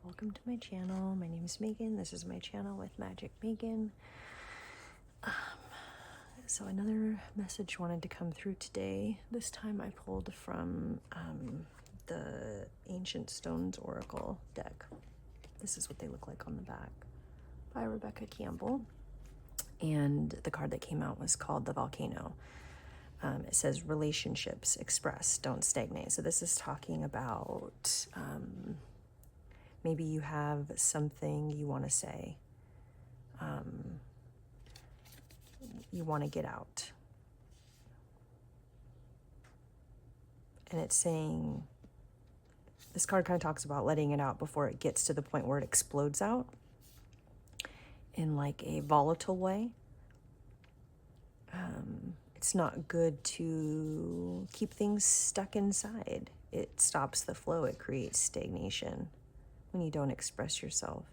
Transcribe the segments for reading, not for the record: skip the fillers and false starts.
welcome to my channel. My name is Megan. This is my channel with Magic Megan. So another message wanted to come through today. This time I pulled from the Ancient Stones Oracle deck. This is what they look like on the back by Rebecca Campbell. And the card that came out was called the Volcano. It says relationships express, don't stagnate. So this is talking about maybe you have something you want to say. You want to get out. And it's saying, this card kind of talks about letting it out before it gets to the point where it explodes out in like a volatile way. It's not good to keep things stuck inside. It stops the flow. It creates stagnation when you don't express yourself.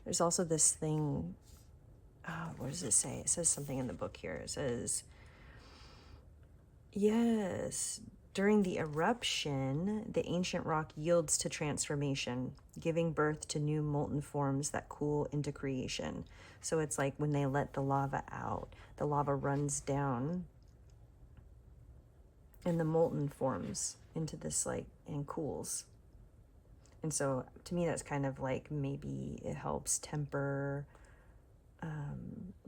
There's also this thing, what does it say? It says something in the book here. It says, yes, during the eruption, the ancient rock yields to transformation, giving birth to new molten forms that cool into creation. So it's like when they let the lava out, the lava runs down and the molten forms into this like, and cools. And so to me, that's kind of like maybe it helps temper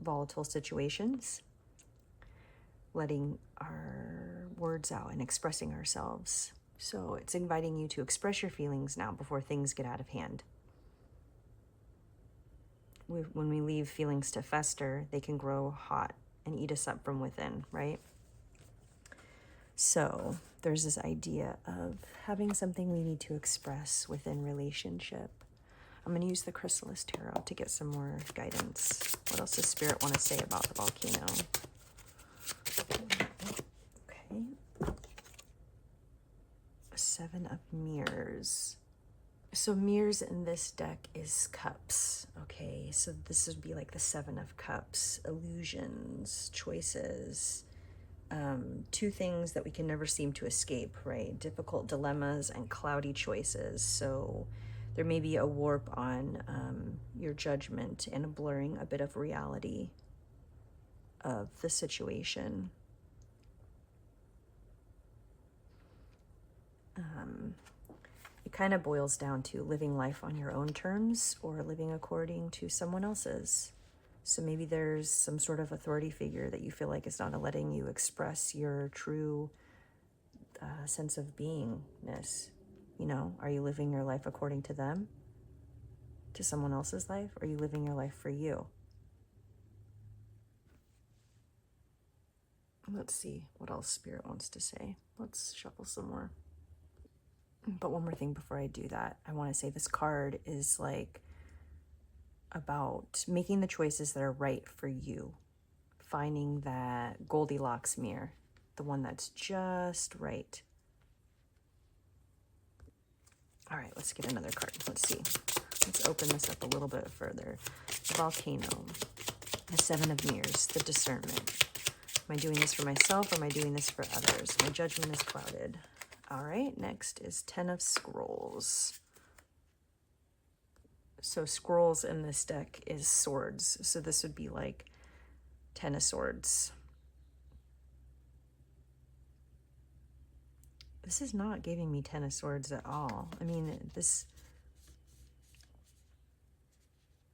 volatile situations, letting our words out and expressing ourselves. So it's inviting you to express your feelings now before things get out of hand. When we leave feelings to fester, they can grow hot and eat us up from within, right? So there's this idea of having something we need to express within relationship. I'm going to use the Chrysalis Tarot to get some more guidance. What else does Spirit want to say about the volcano? Okay. Seven of Mirrors. So mirrors in this deck is cups. Okay, so this would be like the Seven of Cups. Illusions, choices. Two things that we can never seem to escape, right? Difficult dilemmas and cloudy choices. So there may be a warp on your judgment and a blurring a bit of reality of the situation. It kind of boils down to living life on your own terms or living according to someone else's. So maybe there's some sort of authority figure that you feel like is not letting you express your true sense of beingness. You know, are you living your life according to them? To someone else's life? Or are you living your life for you? Let's see what else Spirit wants to say. Let's shuffle some more. But one more thing before I do that, I want to say this card is like about making the choices that are right for you, finding that Goldilocks mirror, the one that's just right. All right, let's get another card. Let's see. Let's open this up a little bit further. The Volcano, the Seven of Mirrors, the discernment. Am I doing this for myself or am I doing this for others? My judgment is clouded. All right, next is Ten of Scrolls. So scrolls in this deck is swords. So this would be like Ten of Swords. This is not giving me Ten of Swords at all. I mean, this,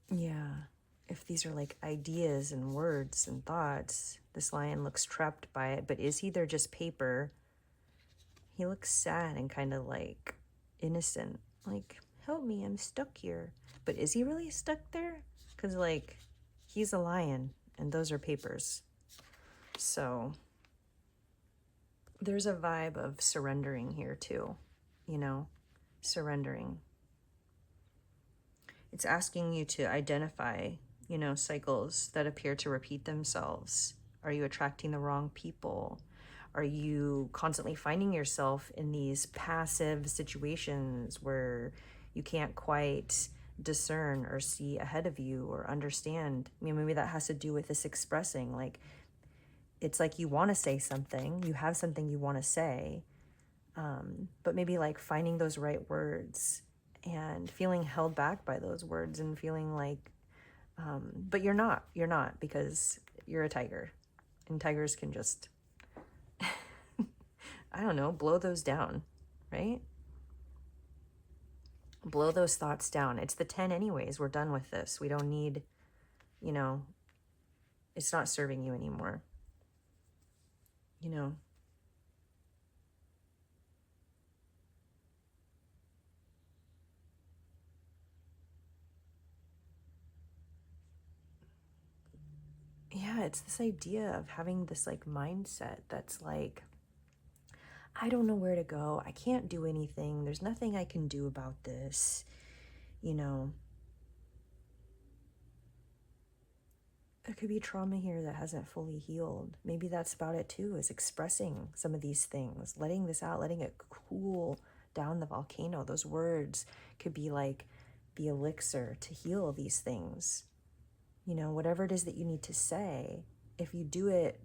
yeah, if these are like ideas and words and thoughts, this lion looks trapped by it, but is he there just paper? He looks sad and kind of like innocent, like, help me, I'm stuck here. But is he really stuck there? Because like, he's a lion and those are papers. So there's a vibe of surrendering here too, you know, surrendering. It's asking you to identify, you know, cycles that appear to repeat themselves. Are you attracting the wrong people? Are you constantly finding yourself in these passive situations where you can't quite discern or see ahead of you or understand? I mean, maybe that has to do with this expressing, like, it's like you want to say something, you have something you want to say, but maybe like finding those right words and feeling held back by those words and feeling like, but you're not, because you're a tiger, and tigers can just, I don't know, blow those down, right? Blow those thoughts down. It's the 10 anyways. We're done with this. We don't need, you know, it's not serving you anymore. You know. Yeah, it's this idea of having this like mindset that's like, I don't know where to go. I can't do anything. There's nothing I can do about this. You know, there could be trauma here that hasn't fully healed. Maybe that's about it too, is expressing some of these things, letting this out, letting it cool down the volcano. Those words could be like the elixir to heal these things. You know, whatever it is that you need to say, if you do it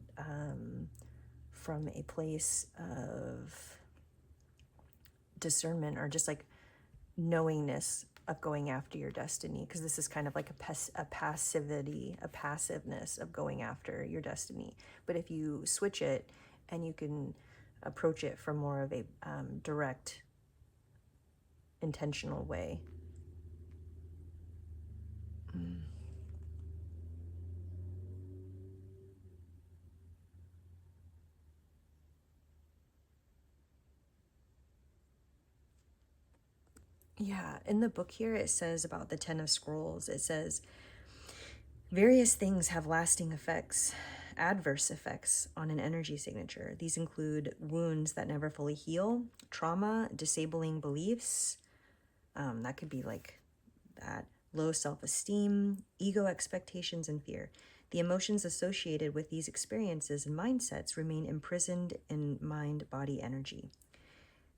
from a place of discernment or just like knowingness of going after your destiny, because this is kind of like a passiveness of going after your destiny. But if you switch it and you can approach it from more of a direct, intentional way. Yeah, in the book here, it says about the 10 of Scrolls, it says, various things have lasting effects, adverse effects on an energy signature. These include wounds that never fully heal, trauma, disabling beliefs, that could be like that, low self-esteem, ego expectations, and fear. The emotions associated with these experiences and mindsets remain imprisoned in mind-body energy.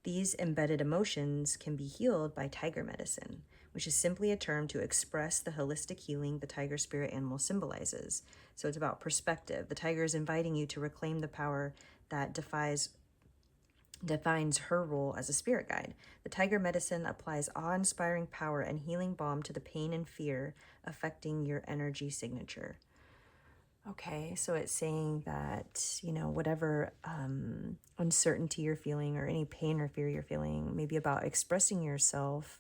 These embedded emotions can be healed by tiger medicine, which is simply a term to express the holistic healing the tiger spirit animal symbolizes. So it's about perspective. The tiger is inviting you to reclaim the power that defines her role as a spirit guide. The tiger medicine applies awe-inspiring power and healing balm to the pain and fear affecting your energy signature. Okay, so it's saying that, you know, whatever uncertainty you're feeling or any pain or fear you're feeling, maybe about expressing yourself,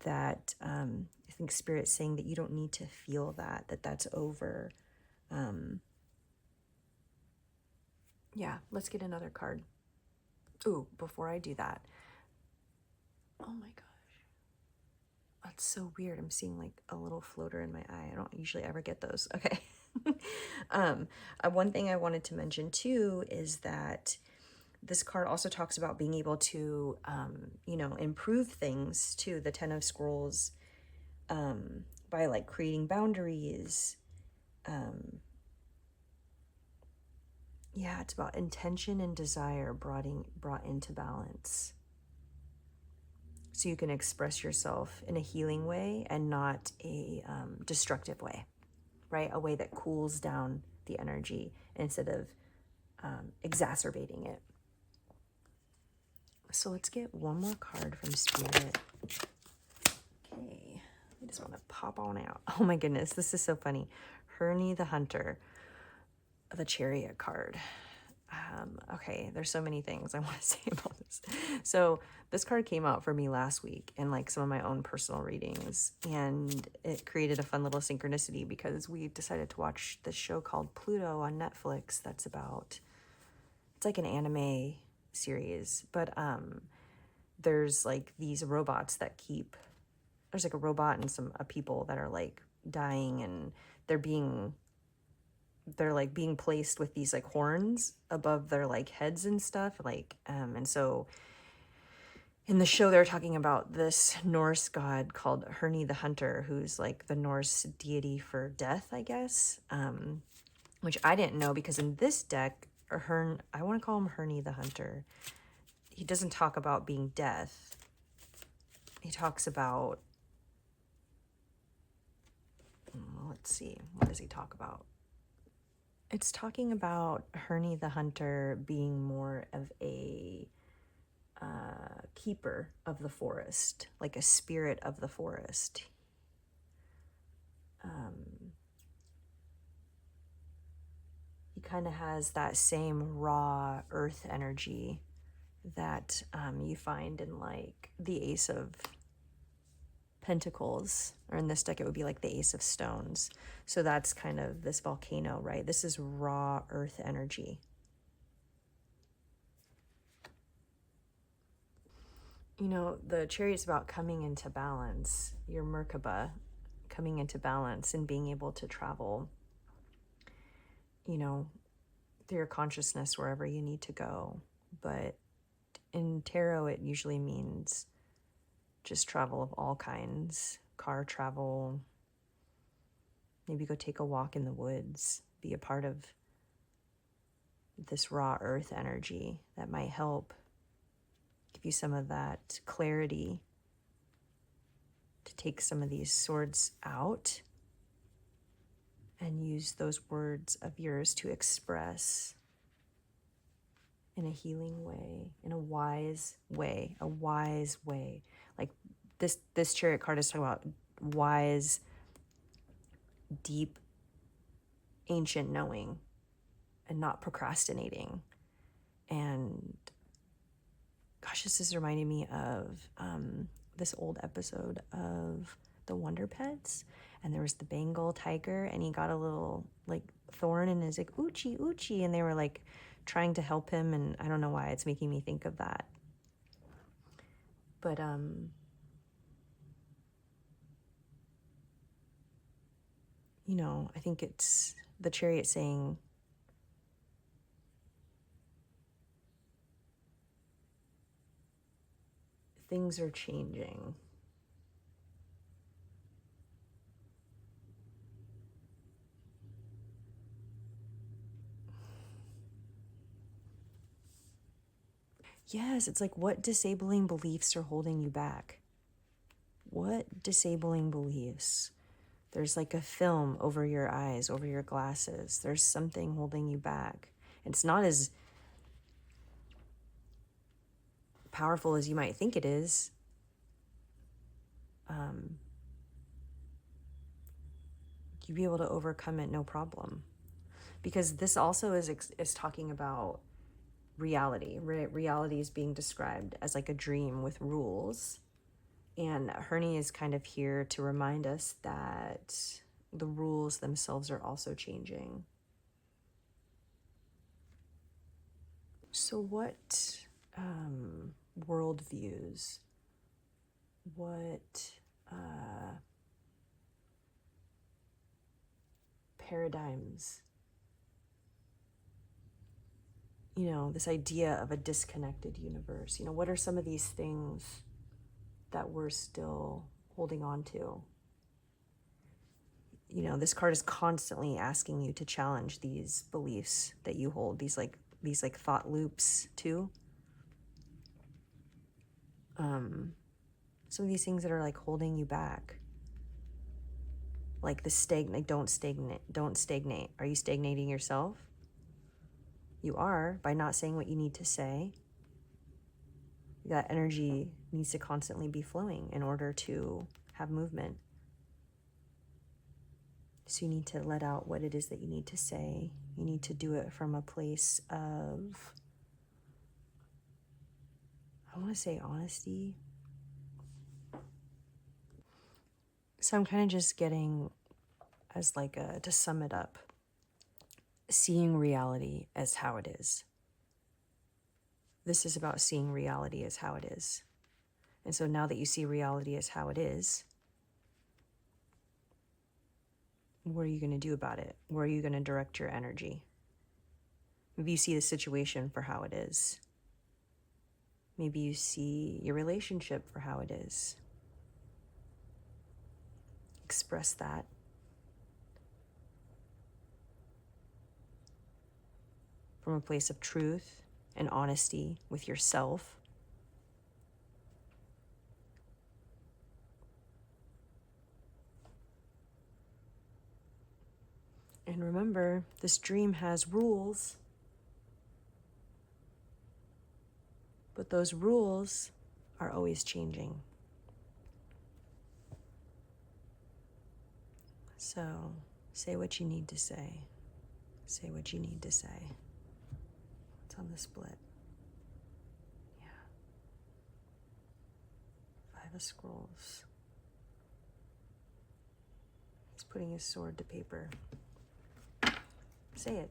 that I think Spirit's saying that you don't need to feel that's over. Yeah, let's get another card. Ooh, before I do that. Oh my gosh. That's so weird. I'm seeing like a little floater in my eye. I don't usually ever get those. Okay. One thing I wanted to mention too is that this card also talks about being able to, you know, improve things too. The 10 of Scrolls, by like creating boundaries. Yeah, it's about intention and desire brought into balance. So you can express yourself in a healing way and not a destructive way, right? A way that cools down the energy instead of exacerbating it. So let's get one more card from Spirit. Okay, I just want to pop on out. Oh my goodness, this is so funny. ŁᎯ낳the Hunter, the Chariot card. Okay, there's so many things I want to say about this. So this card came out for me last week in like some of my own personal readings, and it created a fun little synchronicity because we decided to watch this show called Pluto on Netflix. That's about, it's like an anime series, but there's like these robots that there's like a robot and some people that are like dying, and they're like being placed with these like horns above their like heads and stuff, like and so in the show they're talking about this Norse god called jourdni the Hunter, who's like the Norse deity for death, I guess, which I didn't know, because in this deck, I want to call him jourdni the Hunter, he doesn't talk about being death. He talks about, let's see, what does he talk about? It's talking about jourdni the Hunter being more of a keeper of the forest, like a spirit of the forest. He kind of has that same raw earth energy that you find in like the Ace of Pentacles, or in this deck it would be like the Ace of Stones. So that's kind of this volcano, right? This is raw earth energy. You know, the Chariot's about coming into balance, your Merkaba coming into balance and being able to travel, you know, through your consciousness wherever you need to go. But in tarot, it usually means just travel of all kinds, car travel, maybe go take a walk in the woods, be a part of this raw earth energy that might help give you some of that clarity to take some of these swords out and use those words of yours to express in a healing way, in a wise way, a wise way. Like this Chariot card is talking about wise, deep, ancient knowing and not procrastinating. And gosh, this is reminding me of this old episode of the Wonder Pets, and there was the Bengal tiger, and he got a little like thorn in his like oochie oochie, and they were like trying to help him, and I don't know why it's making me think of that. But you know, I think it's the Chariot saying things are changing. Yes, it's like, what disabling beliefs are holding you back? What disabling beliefs? There's like a film over your eyes, over your glasses. There's something holding you back. It's not as powerful as you might think it is. You'd be able to overcome it no problem. Because this also is talking about reality, right? Reality is being described as like a dream with rules. And Ł্যা is kind of here to remind us that the rules themselves are also changing. So what worldviews, what paradigms, you know, this idea of a disconnected universe, you know, what are some of these things that we're still holding on to? You know, this card is constantly asking you to challenge these beliefs that you hold, these thought loops too. Some of these things that are like holding you back, like don't stagnate. Are you stagnating yourself? You are, by not saying what you need to say. That energy needs to constantly be flowing in order to have movement. So you need to let out what it is that you need to say. You need to do it from a place of, I want to say, honesty. So I'm kind of just getting as like to sum it up, seeing reality as how it is. This is about seeing reality as how it is. And so now that you see reality as how it is, what are you going to do about it? Where are you going to direct your energy? Maybe you see the situation for how it is. Maybe you see your relationship for how it is. Express that. From a place of truth and honesty with yourself. And remember, this dream has rules, but But those rules are always changing. So say what you need to say. Say what you need to say. What's on the split? Yeah. 5 of Scrolls. He's putting his sword to paper. Say it.